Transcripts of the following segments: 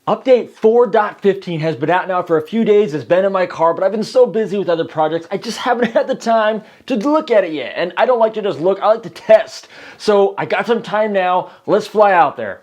Update 4.15 has been out now for a few days. It's been in my car, but I've been so busy with other projects, I just haven't had the time to look at it yet. And I don't like to just look, I like to test. So I got some time now. Let's fly out there.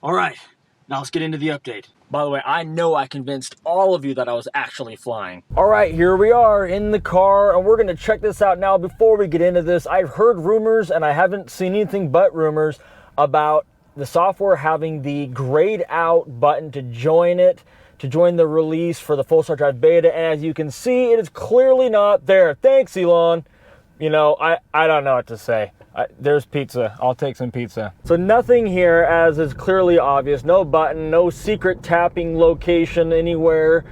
All right, now let's get into the update. By the way, I know I convinced all of you that I was actually flying. All right, here we are in the car, and we're gonna check this out now. Before we get into this, I've heard rumors, and I haven't seen anything but rumors, about the software having the grayed out button to join it, to join the release for the full start drive beta, and as you can see, it is clearly not there. Thanks, Elon. You know, I don't know what to say. There's pizza. I'll take some pizza. So nothing here, as is clearly obvious. No button, no secret tapping location anywhere.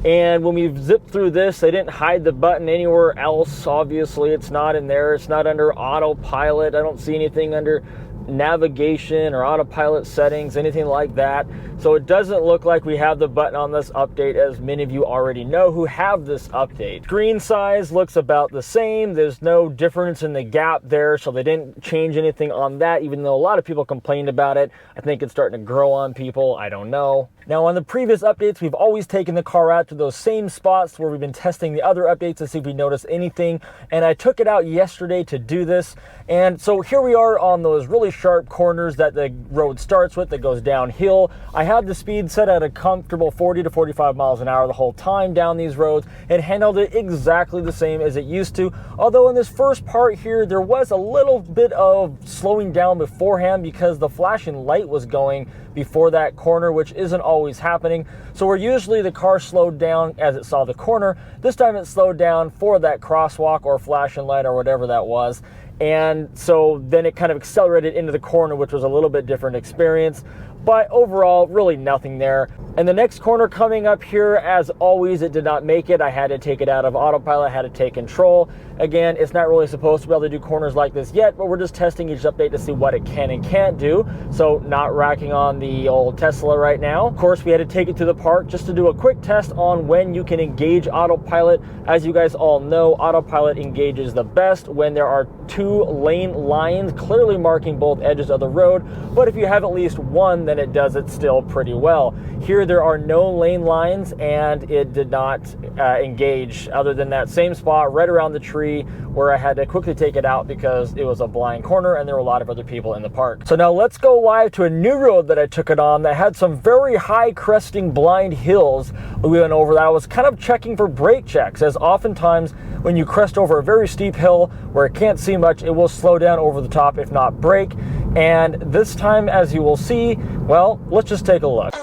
And when we zip through this, they didn't hide the button anywhere else. Obviously, it's not in there. It's not under autopilot. I don't see anything under navigation or autopilot settings, anything like that. So it doesn't look like we have the button on this update, as many of you already know who have this update. Screen size looks about the same. There's no difference in the gap there, so they didn't change anything on that, even though a lot of people complained about it. I think it's starting to grow on people. I don't know. Now, on the previous updates, we've always taken the car out to those same spots where we've been testing the other updates to see if we notice anything. And I took it out yesterday to do this. And so here we are on those really sharp corners that the road starts with that goes downhill. I have the speed set at a comfortable 40 to 45 miles an hour the whole time down these roads. It handled it exactly the same as it used to. Although in this first part here, there was a little bit of slowing down beforehand because the flashing light was going before that corner, which isn't always happening. So where usually the car slowed down as it saw the corner, this time it slowed down for that crosswalk or flashing light or whatever that was. And so then it kind of accelerated into the corner, which was a little bit different experience. But overall, really nothing there. And the next corner coming up here, as always, it did not make it. I had to take it out of autopilot, I had to take control. Again, it's not really supposed to be able to do corners like this yet, but we're just testing each update to see what it can and can't do. So not racking on the old Tesla right now. Of course, we had to take it to the park just to do a quick test on when you can engage autopilot. As you guys all know, autopilot engages the best when there are 2 lane lines clearly marking both edges of the road. But if you have at least one, then it does it still pretty well. Here there are no lane lines, and it did not engage other than that same spot right around the tree where I had to quickly take it out because it was a blind corner and there were a lot of other people in the park. So now let's go live to a new road that I took it on that had some very high cresting blind hills we went over that I was kind of checking for brake checks, as oftentimes when you crest over a very steep hill where it can't see much, it will slow down over the top if not brake. And this time, as you will see, well, let's just take a look.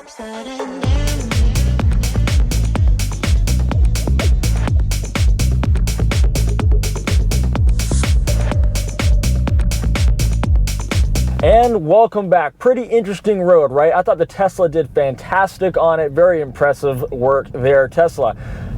And welcome back. Pretty interesting road, right? I thought the Tesla did fantastic on it. Very impressive work there, Tesla.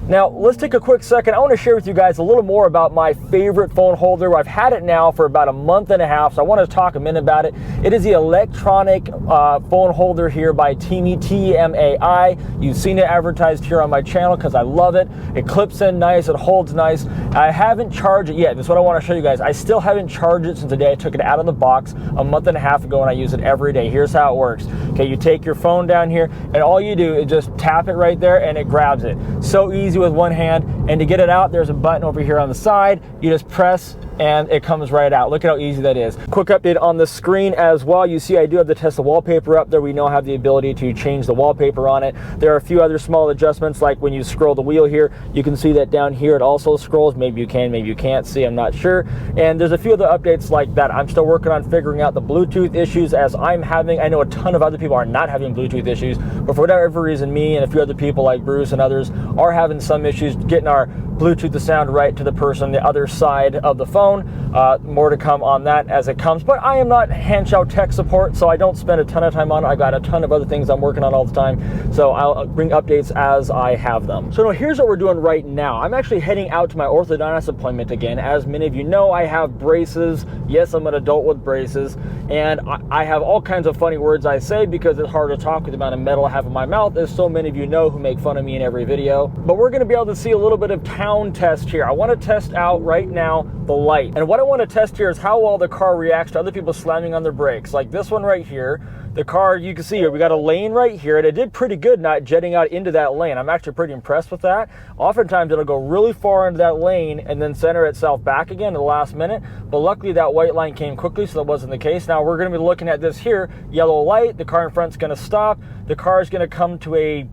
Now, let's take a quick second. I want to share with you guys a little more about my favorite phone holder. I've had it now for about a month and a half, so I want to talk a minute about it. It is the electronic phone holder here by TEMAI, T-E-M-A-I. You've seen it advertised here on my channel because I love it. It clips in nice, it holds nice. I haven't charged it yet. That's what I want to show you guys. I still haven't charged it since the day I took it out of the box a month and a half ago, and I use it every day. Here's how it works. Okay, you take your phone down here, and all you do is just tap it right there, and it grabs it. So easy with one hand, and to get it out, there's a button over here on the side. You just press and it comes right out. Look at how easy that is. Quick update on the screen as well. You see I do have the Tesla wallpaper up there. We now have the ability to change the wallpaper on it. There are a few other small adjustments, like when you scroll the wheel here, you can see that down here it also scrolls. Maybe you can, maybe you can't see, I'm not sure. And there's a few other updates like that. I'm still working on figuring out the Bluetooth issues as I'm having. I know a ton of other people are not having Bluetooth issues, but for whatever reason, me and a few other people like Bruce and others are having some issues getting our Bluetooth the sound right to the person on the other side of the phone. phone. More to come on that as it comes, but I am not hand-chow tech support, so I don't spend a ton of time on it. I got a ton of other things I'm working on all the time, so I'll bring updates as I have them. So now here's what we're doing right now. I'm actually heading out to my orthodontist appointment again. As many of you know, I have braces. Yes, I'm an adult with braces, and I have all kinds of funny words I say because it's hard to talk with the amount of metal I have in my mouth, as so many of you know who make fun of me in every video. But we're going to be able to see a little bit of town test here. I want to test out right now the light, and what I want to test here is how well the car reacts to other people slamming on their brakes. Like this one right here, the car, you can see here, we got a lane right here, and it did pretty good not jetting out into that lane. I'm actually pretty impressed with that. Oftentimes it'll go really far into that lane and then center itself back again at the last minute, but luckily that white line came quickly, so that wasn't the case. Now we're going to be looking at this here, yellow light, the car in front's going to stop, the car is going to come to a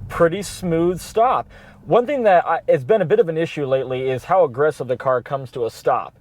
pretty smooth stop. One thing that has been a bit of an issue lately is how aggressive the car comes to a stop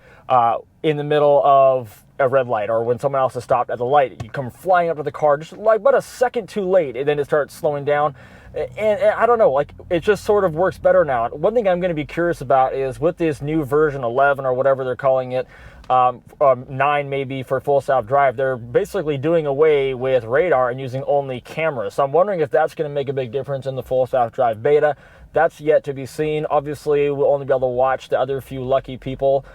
in the middle of a red light, or when someone else has stopped at the light. You come flying up to the car just like about a second too late, and then it starts slowing down. And I don't know, like it just sort of works better now. One thing I'm going to be curious about is with this new version 11 or whatever they're calling it, 9 maybe for full self-drive, they're basically doing away with radar and using only cameras. So I'm wondering if that's going to make a big difference in the full self-drive beta. That's yet to be seen. Obviously, we'll only be able to watch the other few lucky people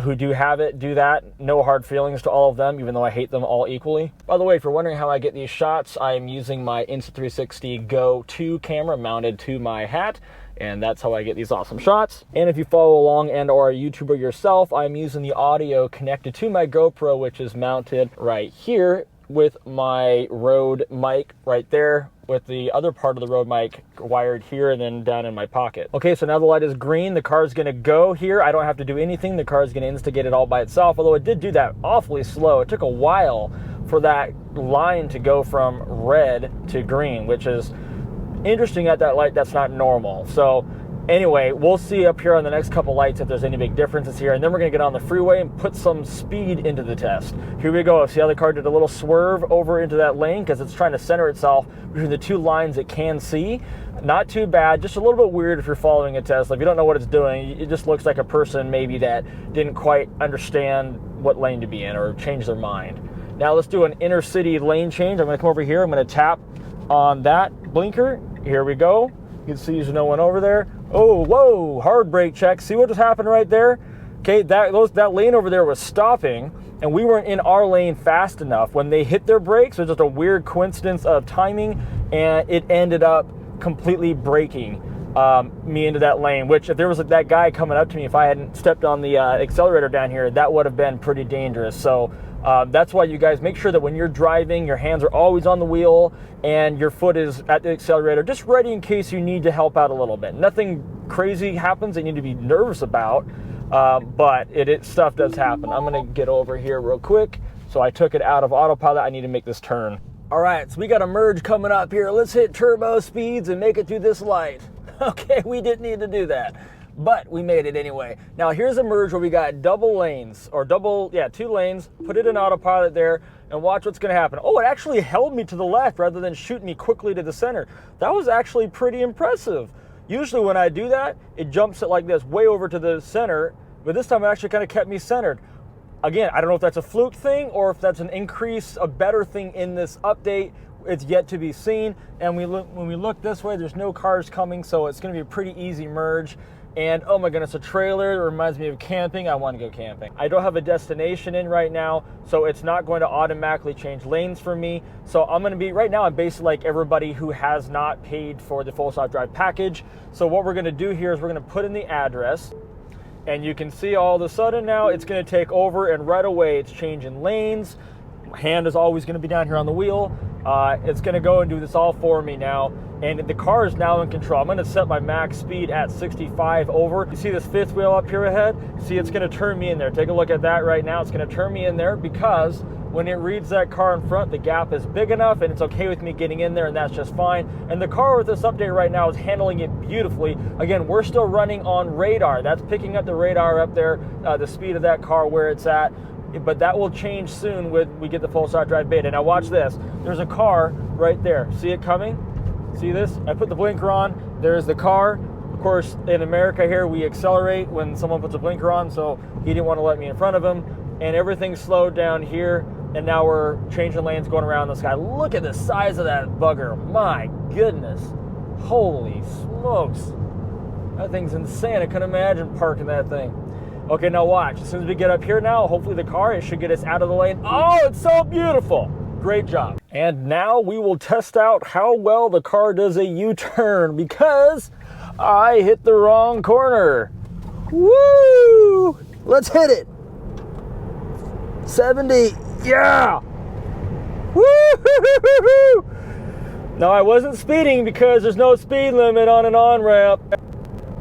who do have it do that. No hard feelings to all of them, even though I hate them all equally. By the way, if you're wondering how I get these shots, I'm using my Insta360 Go 2 camera mounted to my hat, and that's how I get these awesome shots. And if you follow along and are a YouTuber yourself, I'm using the audio connected to my GoPro, which is mounted right here with my Rode mic right there, with the other part of the Rode mic wired here and then down in my pocket. Okay, so now the light is green. The car is going to go here. I don't have to do anything. The car is going to instigate it all by itself, although it did do that awfully slow. It took a while for that line to go from red to green, which is interesting at that light. That's not normal. So anyway, we'll see up here on the next couple lights if there's any big differences here, and then we're going to get on the freeway and put some speed into the test. Here we go. See how the car did a little swerve over into that lane because it's trying to center itself between the two lines it can see. Not too bad, just a little bit weird if you're following a Tesla. If you don't know what it's doing, it just looks like a person maybe that didn't quite understand what lane to be in or change their mind. Now let's do an inner city lane change. I'm going to come over here. I'm going to tap on that blinker. Here we go. You can see there's no one over there. Oh, whoa, hard brake check. See what just happened right there? Okay, that lane over there was stopping, and we weren't in our lane fast enough. When they hit their brakes, it was just a weird coincidence of timing, and it ended up completely braking me into that lane, which if there was that guy coming up to me, if I hadn't stepped on the accelerator down here, that would have been pretty dangerous. So that's why you guys make sure that when you're driving, your hands are always on the wheel and your foot is at the accelerator, just ready in case you need to help out a little bit. Nothing crazy happens that you need to be nervous about, but stuff does happen. I'm gonna get over here real quick. So I took it out of autopilot. I need to make this turn. All right, so we got a merge coming up here. Let's hit turbo speeds and make it through this light. Okay, we didn't need to do that, but we made it anyway. Now here's a merge where we got double lanes, or two lanes, put it in autopilot there, and watch what's gonna happen. Oh, it actually held me to the left rather than shoot me quickly to the center. That was actually pretty impressive. Usually when I do that, it jumps it like this, way over to the center, but this time it actually kind of kept me centered. Again, I don't know if that's a fluke thing or if that's an increase, a better thing in this update. It's yet to be seen. And when we look this way, there's no cars coming, so it's going to be a pretty easy merge. And oh my goodness, a trailer. It reminds me of camping. I want to go camping. I don't have a destination in right now, so it's not going to automatically change lanes for me. So I'm going to be, right now, I'm basically like everybody who has not paid for the full self-drive package. So what we're going to do here is we're going to put in the address. And you can see all of a sudden now it's going to take over, and right away it's changing lanes. My hand is always going to be down here on the wheel. It's going to go and do this all for me now. And the car is now in control. I'm going to set my max speed at 65 over. You see this fifth wheel up here ahead? See, it's going to turn me in there. Take a look at that right now. It's going to turn me in there because when it reads that car in front, the gap is big enough and it's okay with me getting in there, and that's just fine. And the car with this update right now is handling it beautifully. Again, we're still running on radar. That's picking up the radar up there, the speed of that car where it's at. But that will change soon when we get the full self-drive beta. Now watch this. There's a car right there. See it coming? See this? I put the blinker on. There's the car. Of course, in America here, we accelerate when someone puts a blinker on, so he didn't want to let me in front of him. And everything slowed down here, and now we're changing lanes going around this guy. Look at the size of that bugger. My goodness. Holy smokes. That thing's insane. I couldn't imagine parking that thing. Okay, now watch. As soon as we get up here now, hopefully the car, it should get us out of the lane. Oh, it's so beautiful. Great job. And now we will test out how well the car does a U-turn, because I hit the wrong corner. Woo! Let's hit it. 70. Yeah. Woo! Now, I wasn't speeding because there's no speed limit on an on-ramp.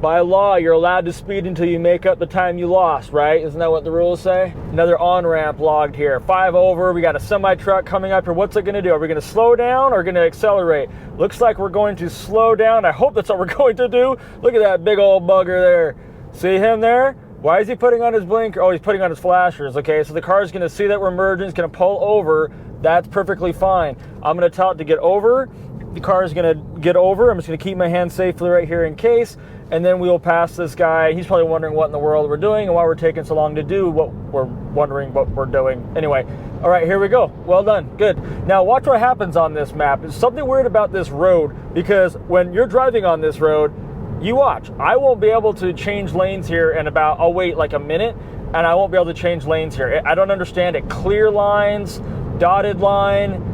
By law, you're allowed to speed until you make up the time you lost, right? Isn't that what the rules say? Another on-ramp logged here. 5 over. We got a semi-truck coming up here. What's it going to do? Are we going to slow down or going to accelerate? Looks like we're going to slow down. I hope that's what we're going to do. Look at that big old bugger there. See him there? Why is he putting on his blinker? Oh, he's putting on his flashers. Okay, so the car is going to see that we're merging. It's going to pull over. That's perfectly fine. I'm going to tell it to get over. The car is going to get over. I'm just going to keep my hand safely right here in case. And then we'll pass this guy. He's probably wondering what in the world we're doing and why we're taking so long to do what we're wondering what we're doing. Anyway, all right, here we go. Well done. Good. Now watch what happens on this map. There's something weird about this road, because when you're driving on this road, you watch. I won't be able to change lanes here in about, I'll wait like a minute, and I won't be able to change lanes here. I don't understand it. Clear lines, dotted line,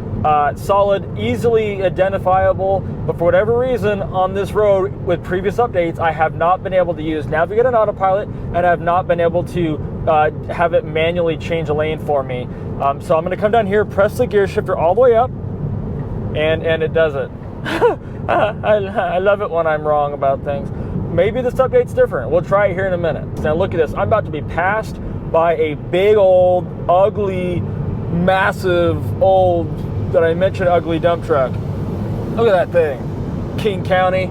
solid, easily identifiable, but for whatever reason on this road with previous updates, I have not been able to use Navigate on Autopilot, and I have not been able to have it manually change a lane for me. So I'm going to come down here, press the gear shifter all the way up, and it does it. I love it when I'm wrong about things. Maybe this update's different. We'll try it here in a minute. Now look at this. I'm about to be passed by a big old, ugly, massive, old, that I mentioned, ugly dump truck. Look at that thing. King County,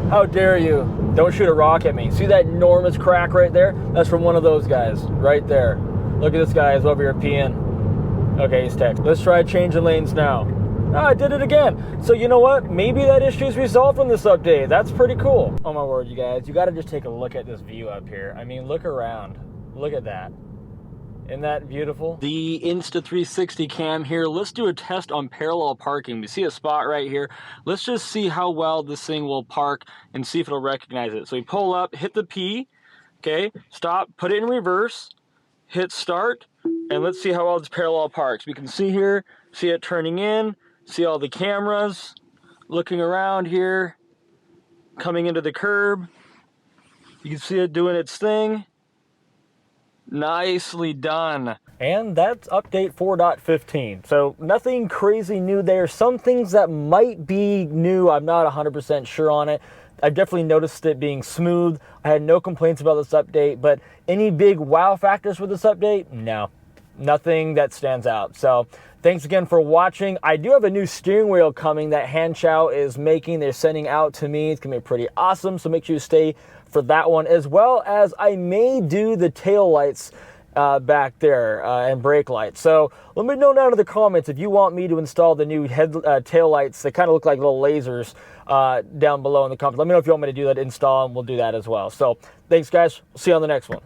how dare you? Don't shoot a rock at me. See that enormous crack right there? That's from one of those guys right there. Look at this guy, he's over here peeing. Okay, he's text. Let's try changing lanes now. Ah, I did it again. So you know what? Maybe that issue's resolved from this update. That's pretty cool. Oh my word, you guys. You gotta just take a look at this view up here. I mean, look around. Look at that. Isn't that beautiful? The Insta360 cam here. Let's do a test on parallel parking. We see a spot right here. Let's just see how well this thing will park and see if it'll recognize it. So we pull up, hit the P, okay, stop, put it in reverse, hit start, and let's see how well this parallel parks. We can see here, see it turning in, see all the cameras looking around here, coming into the curb. You can see it doing its thing. Nicely done. And that's update 4.15. So nothing crazy new there. Some things that might be new, I'm not 100% sure on it. I've definitely noticed it being smooth. I had no complaints about this update, but any big wow factors with this update? No, nothing that stands out. So thanks again for watching. I do have a new steering wheel coming that Hanchow is making. They're sending out to me. It's gonna be pretty awesome. So make sure you stay for that one, as well as I may do the tail lights back there and brake lights. So let me know down in the comments if you want me to install the new tail lights. They kind of look like little lasers down below in the comments. Let me know if you want me to do that install, and we'll do that as well. So thanks guys, see you on the next one.